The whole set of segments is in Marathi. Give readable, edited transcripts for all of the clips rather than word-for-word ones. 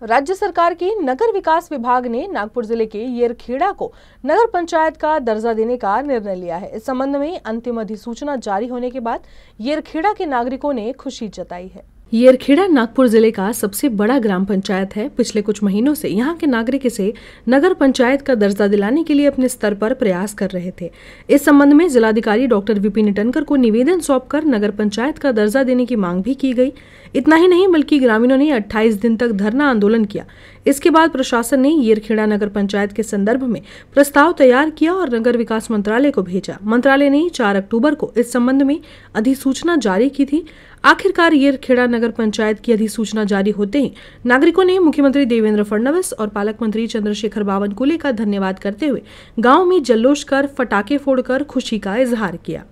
राज्य सरकार की नगर विकास विभाग ने नागपुर जिले के येरखेड़ा को नगर पंचायत का दर्जा देने का निर्णय लिया है। इस संबंध में अंतिम अधिसूचना जारी होने के बाद येरखेड़ा के नागरिकों ने खुशी जताई है। येरखेड़ा नागपुर जिले का सबसे बड़ा ग्राम पंचायत है। पिछले कुछ महीनों से यहाँ के नागरिक इसे नगर पंचायत का दर्जा दिलाने के लिए अपने स्तर पर प्रयास कर रहे थे। इस संबंध में जिलाधिकारी डॉक्टर विपिन ईटनकर को निवेदन सौंपकर नगर पंचायत का दर्जा देने की मांग भी की गई। इतना ही नहीं बल्कि ग्रामीणों ने 28 दिन तक धरना आंदोलन किया। इसके बाद प्रशासन ने येरखेड़ा नगर पंचायत के संदर्भ में प्रस्ताव तैयार किया और नगर विकास मंत्रालय को भेजा। मंत्रालय ने 4 अक्टूबर को इस संबंध में अधिसूचना जारी की थी। आखिरकार येरखेड़ा नगर पंचायत की अधिसूचना जारी होते ही नागरिकों ने मुख्यमंत्री देवेंद्र फडणवीस और पालक मंत्री चंद्रशेखर बावनकुले का धन्यवाद करते हुए गांव में जल्लोष कर फटाके फोड़कर खुशी का इजहार किया।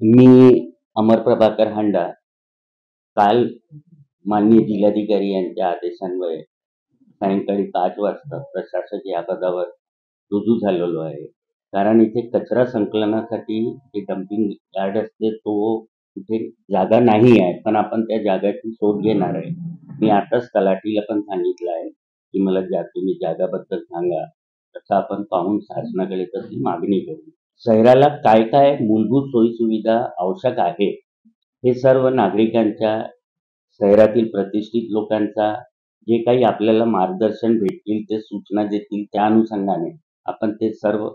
मी अमर प्रभाकर हांडा काल माननीय जिल्हाधिकारी यांच्या आदेशान्वये सायंकाळी 5 वाजता प्रशासक या पदावर रुजू झालेलो आहे। कारण इथे कचरा संकलनासाठी जे डंपिंग यार्ड असते तो कुठे जागा नाही आहे, पण आपण त्या जागाची शोध घेणार आहे। मी आताच तलाठीला पण सांगितलं आहे की मला तुम्ही जागाबद्दल सांगा, तसं आपण पाहून शासनाकडे तशी मागणी करू। शहराला काय काय मूलभूत सोयी सुविधा आवश्यक आहे हे सर्व नागरिकांच्या, शहरातील प्रतिष्ठित लोकांचा जे काही आपल्याला मार्गदर्शन भेटतील, ते सूचना देतील, त्या अनुषंगाने आपण ते सर्व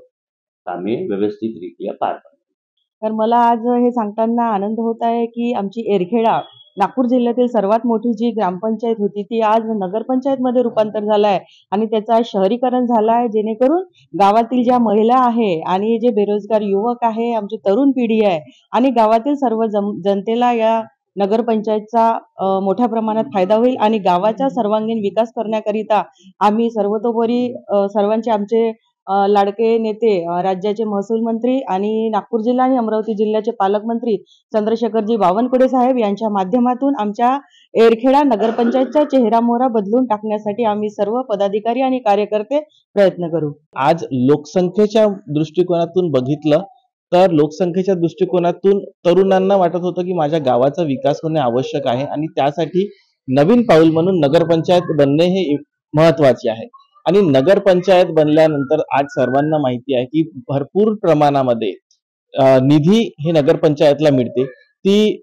कामे व्यवस्थितरित्या पार पाडू। तर मला आज हे सांगताना आनंद होत आहे की आमची येरखेडा नागपूर जिल्ह्यातील सर्वात मोठी जी ग्रामपंचायत होती ती आज नगरपंचायतमध्ये रूपांतर झालं आहे आणि त्याचं आज शहरीकरण झालं आहे, जेणेकरून गावातील ज्या महिला आहे आणि जे बेरोजगार युवक आहे, आमची तरुण पिढी आहे आणि गावातील सर्व जनतेला या नगरपंचायतचा मोठ्या प्रमाणात फायदा होईल आणि गावाचा सर्वांगीण विकास करण्याकरिता आम्ही सर्वतोपरी सर्वांचे आमचे लाडके नेते राज्याचे महसूल मंत्री आणि नागपूर जिल्हा आणि अमरावती जिल्ह्याचे पालकमंत्री चंद्रशेखरजी बावनकुळे साहेब यांच्या माध्यमातून आमच्या येरखेडा नगरपंचायतचा चेहरा मोहरा बदलून टाकण्यासाठी आम्ही सर्व पदाधिकारी आणि कार्यकर्ते प्रयत्न करू। आज लोकसंख्येच्या दृष्टिकोनातून बघितलं तर लोकसंख्येच्या दृष्टिकोनातून तरुणांना वाटत होतं की माझ्या गावाचा विकास होणे आवश्यक आहे आणि त्यासाठी नवीन पाऊल म्हणून नगरपंचायत बनणे हे महत्त्वाचे आहे। आणि नगरपंचायत बनल्यानंतर आज सर्वांना माहिती आहे की भरपूर प्रमाणामध्ये निधी हे नगरपंचायतला मिळते। ती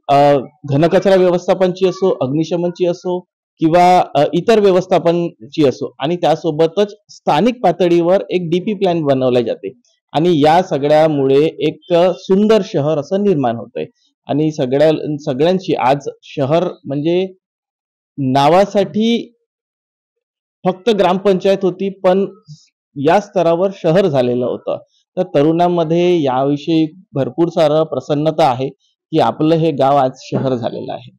घनकचरा व्यवस्थापनची असो, अग्निशमनची असो किंवा इतर व्यवस्थापनची असो, आणि त्यासोबतच स्थानिक पातळीवर एक डीपी प्लॅन बनवला जाते आणि या सगळ्यामुळे एक सुंदर शहर असं निर्माण होतंय। आणि सगळ्यांची आज शहर म्हणजे नावासाठी फक्त ग्रामपंचायत होती, पण या स्तरावर शहर झालेलं होतं। तर तरुणांमध्ये याविषयी भरपूर सारं प्रसन्नता आहे की आपलं हे गाव आज शहर झालेलं आहे।